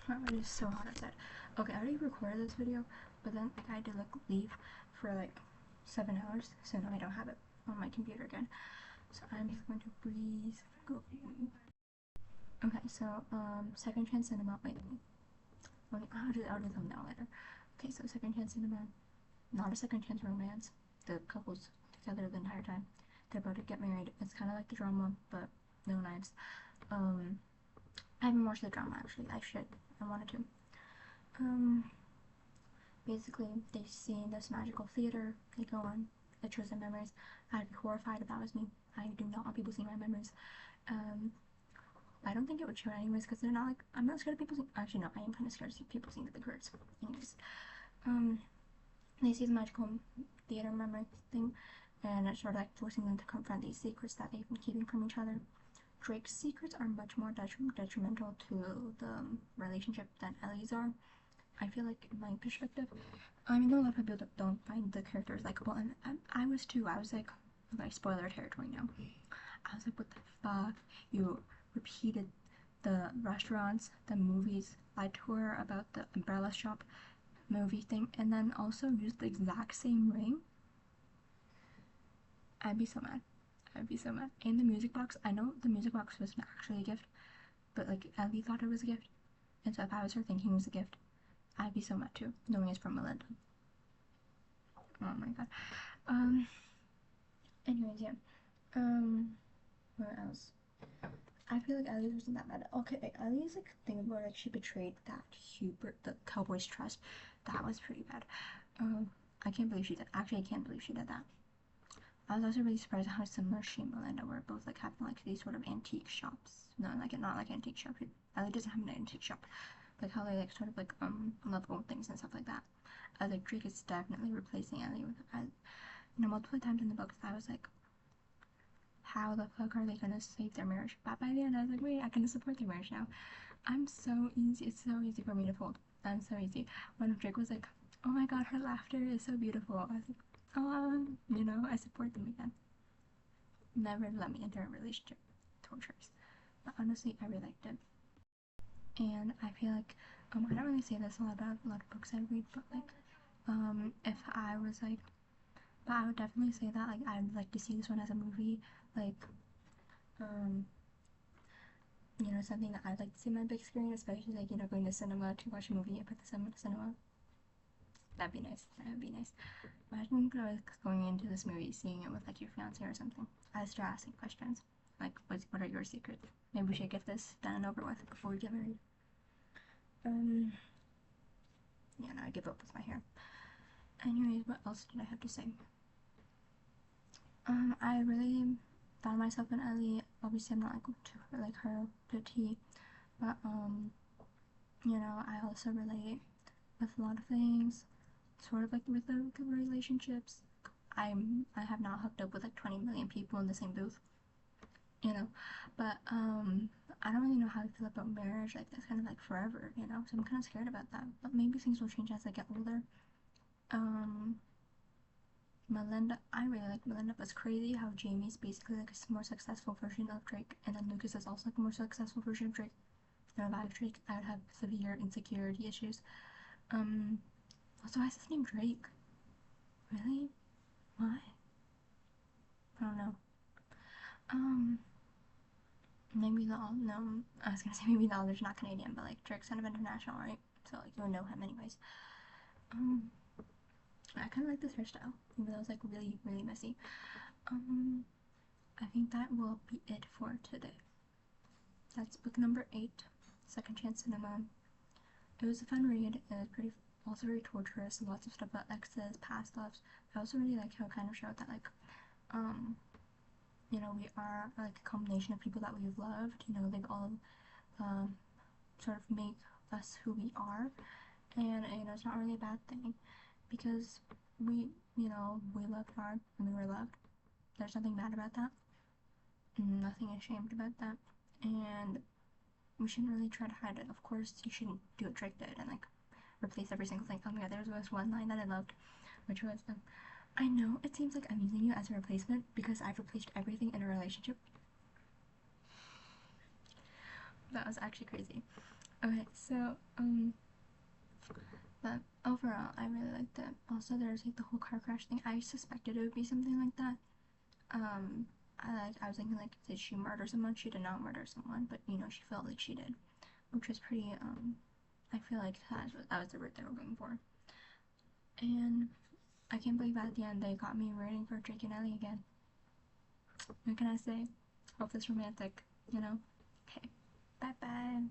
It is so hot outside. Okay, I already recorded this video, but then like, I had to like leave for like 7 hours, so now I don't have it on my computer again. So I'm just going to breathe. Go. Okay, so Second Chance Cinema. Wait, I'll do thumbnail later. Okay, so Second Chance Cinema, not a second chance romance. The couple's together the entire time. They're about to get married. It's kind of like the drama, but no knives. I haven't watched the drama actually. I should. I wanted to. Um, Basically, they see this magical theater. They go on. It shows their memories. I'd be horrified if that was me. I do not want people seeing my memories. Um, I don't think it would show anyways because they're not like I'm not scared of people seeing. Actually, no, I am kind of scared of people seeing the big hurts. Anyways, um, they see the magical theater memory thing, and it's sort of like forcing them to confront these secrets that they've been keeping from each other. Drake's secrets are much more detrimental to the relationship than Ellie's are. I feel like, in my perspective, I know a lot of people don't find the characters likable, and I was too. I was like, okay, spoiler territory now. I was like, what the fuck? You repeated the restaurants, the movies, lied to her about the umbrella shop movie thing, and then also used the exact same ring. I'd be so mad. I'd be so mad. And the music box, I know the music box was actually a gift, but like Ellie thought it was a gift, and so if I was her thinking it was a gift, I'd be so mad too, knowing it's from Melinda. Oh my god. Um. Anyways, yeah. What else? I feel like Ellie wasn't that bad. Okay, Ellie's like thing about like she betrayed that Hubert, the cowboy's trust. That was pretty bad. I can't believe she did. Actually, I can't believe she did that. I was also really surprised at how similar she and Melinda were, both like having like these sort of antique shops. No, like not like antique shop. Ellie doesn't have an antique shop. Like how they like sort of like love old things and stuff like that. I was like Drake is definitely replacing Ellie with multiple times in the books I was like, how the fuck are they gonna save their marriage? But by the end I was like, wait, I can support their marriage now. I'm so easy. It's so easy for me to fold. I'm so easy. When Drake was like, oh my god, her laughter is so beautiful. I was like, oh, I support them again. Never let me enter a relationship. Torturous. But honestly, I really liked it. And I feel like, I don't really say this a lot about a lot of books I read, but like, if I was like, but I would definitely say that like I'd like to see this one as a movie, like, um, something that I'd like to see in my big screen, especially like going to cinema to watch a movie at the cinema. That'd be nice. That would be nice. Imagine going into this movie, seeing it with like your fiance or something. I start asking questions like, what are your secrets? Maybe we should get this done and over with before we get married. Um, yeah, no, I give up with my hair. Anyways, what else did I have to say? I really found myself in Ellie. Obviously, I'm not like her to T, but I also relate with a lot of things. Sort of like with the relationships. I have not hooked up with like 20 million people in the same booth, but I don't really know how to feel about marriage. Like that's kind of like forever. So I'm kind of scared about that. But maybe things will change as I get older. Um, Melinda, I really like Melinda, but it's crazy how Jamie's basically like a more successful version of Drake, and then Lucas is also like a more successful version of Drake. And if I was Drake, I would have severe insecurity issues. Um, Also, why is his name Drake? Really? Why? I don't know. Um, Maybe no. I was gonna say maybe the other's not Canadian, but like Drake's kind of international, right? So like you'll know him anyways. Um, I kind of like this hairstyle, even though it's like really really messy. Um, I think that will be it for today. That's book number 8, Second Chance Cinema. It was a fun read. It was also very torturous. Lots of stuff about exes, past loves. I also really like how it kind of showed that like, um, we are like a combination of people that we've loved. They've all um, sort of make us who we are, and it's not really a bad thing because we loved hard and we were loved. There's nothing bad about that. Nothing ashamed about that, and we shouldn't really try to hide it. Of course, you shouldn't do what Drake did and like replace every single thing. Oh my god, there was one line that I loved, which was, I know it seems like I'm using you as a replacement because I've replaced everything in a relationship. That was actually crazy. Okay, so but overall, I really liked it. Also, there's like the whole car crash thing. I suspected it would be something like that. Um, I was thinking like, did she murder someone? She did not murder someone, but you know, she felt like she did, which was pretty. I feel like that was the route they were going for. And I can't believe at the end they got me rooting for Drake and Ellie again. What can I say? Hope it's romantic, you know? Okay. Bye bye.